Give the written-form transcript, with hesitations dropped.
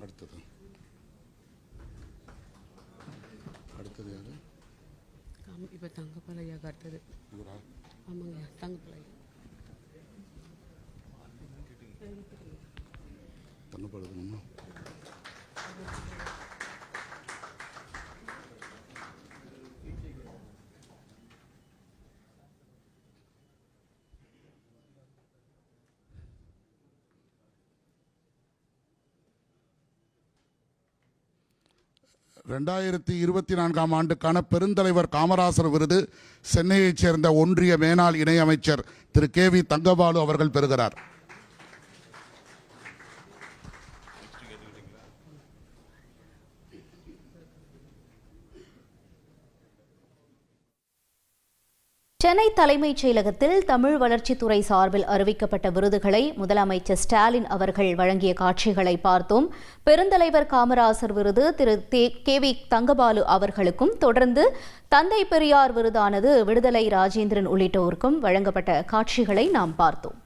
அடுத்தது அடுத்தது யாரு? இப்போ தங்கப்பாலையா அடுத்தது. இவரா? ஆமாங்க, தங்கப்பாலையா. தங்கப்படுதுமா? 2024 ஆண்டுக்கான பெருந்தலைவர் காமராசர் விருது சென்னையைச் சேர்ந்த ஒன்றிய மேனாள் இணையமைச்சர் திரு KV தங்கபாலு அவர்கள் பெறுகிறார். சென்னை தலைமைச் செயலகத்தில் தமிழ் வளர்ச்சித்துறை சார்பில் அறிவிக்கப்பட்ட விருதுகளை முதலமைச்சர் ஸ்டாலின் அவர்கள் வழங்கிய காட்சிகளை பார்த்தோம். பெருந்தலைவர் காமராசர் விருது திரு KV தங்கபாலு அவர்களுக்கும், தொடர்ந்து தந்தை பெரியார் விருதானது விடுதலை ராஜேந்திரன் உள்ளிட்டோருக்கும் வழங்கப்பட்ட காட்சிகளை நாம் பார்த்தோம்.